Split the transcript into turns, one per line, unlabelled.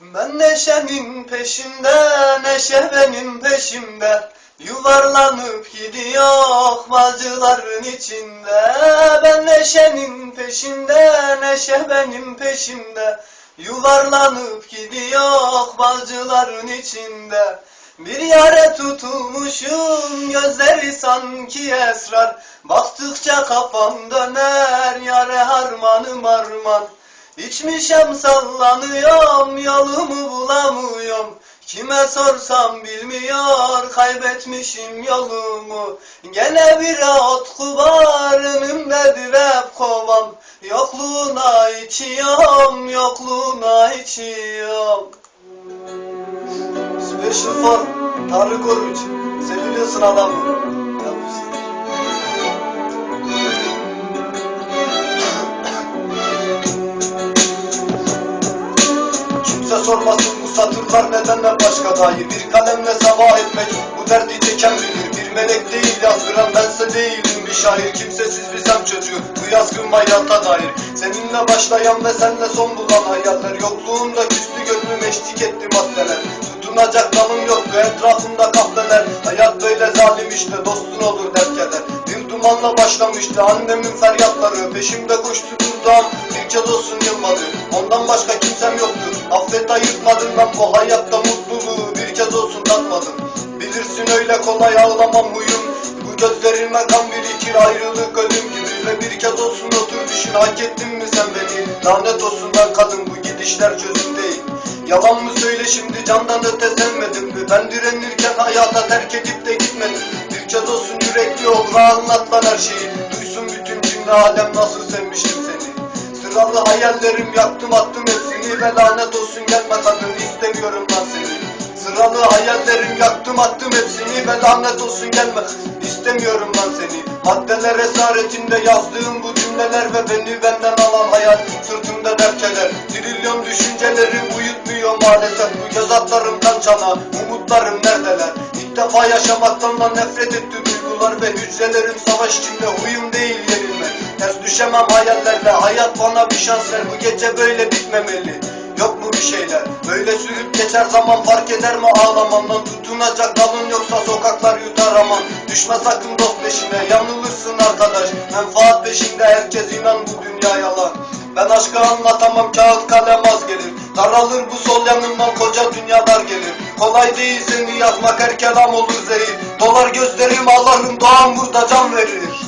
Ben neşenin peşinde, neşe benim peşimde. Yuvarlanıp gidiyor bacıların içinde. Ben neşenin peşinde, neşe benim peşimde. Yuvarlanıp gidiyor bacıların içinde. Bir yare tutulmuşum, gözleri sanki esrar. Baktıkça kafam döner, yare harmanım harman. İçmişem sallanıyorum, yolumu bulamıyorum. Kime sorsam bilmiyor, kaybetmişim yolumu. Gene bir otku var, önümdedir hep kovam. Yokluğuna içiyorum, yokluğuna içiyorum. Special for Tarık Oruç. Seviliyorsun adamı. Kimse sormasın bu satırlar nedenden başka dair. Bir kalemle sabah etmek bu derdi çeken bilir. Bir melek değil yazdıran bense değilim bir şair. Kimsesiz bir sem çocuğu bu yazgın hayata dair. Seninle başlayan ve senle son bulan hayaller. Yokluğunda küstü gönlüm eşlik etti maddeler. Tutunacak dalım yoktu etrafımda kahveler. Hayat böyle zalim işte dostun olur dert keder. Bir dumanla başlamıştı annemin feryatları. Peşimde koştu durdum bir kez olsun yılmadı. Ondan başka kimsem yoktu. Affet ayırtmadım ben bu hayatta mutluluğu bir kez olsun tatmadım. Bilirsin öyle kolay ağlamam huyum. Bu gözlerime kan birikir ayrılık ölüm gibi. Ve bir kez olsun otur düşün hak ettin mi sen beni? Lanet olsun ben kadın bu gidişler çözüm değil. Yalan mı söyle şimdi candan öte sevmedim mi? Ben direnirken hayata terk edip de gitmedim. Bir kez olsun yürekli ol ve anlat lan her şeyi. Duysun bütün cümle alem nasıl sevmiştim seni. Sıralı hayallerim yaktım attım hepsini. Ve lanet olsun gelme kadın istemiyorum lan seni. Sıralı hayallerim yaktım attım hepsini. Ve lanet olsun gelme istemiyorum lan seni. Maddeler esaretinde yazdığım bu cümleler. Ve beni benden alan hayal sırtımda derkeler. Trilyon düşüncelerim uyutmuyor maalesef. Bu göz atlarımdan çana umutlarım neredeler? İlk defa yaşamaktan da nefret etti duygular. Ve hücrelerim savaş içinde huyum değil yenilmek. Ters düşemem hayallerle hayat bana bir şans ver. Bu gece böyle bitmemeli. Yok mu bir şeyler? Böyle sürüp geçer zaman fark eder mi ağlamandan? Tutunacak dalın yoksa sokaklar yutar aman. Düşme sakın dost peşine yanılırsın arkadaş. Menfaat peşinde herkes inan bu dünya yalan. Ben aşkı anlatamam kağıt kalem az gelir. Daralır bu sol yanımdan koca dünya dar gelir. Kolay değil seni yazmak her kelam olur zehir. Dolar gözlerim ağlarım doğan burada can verir.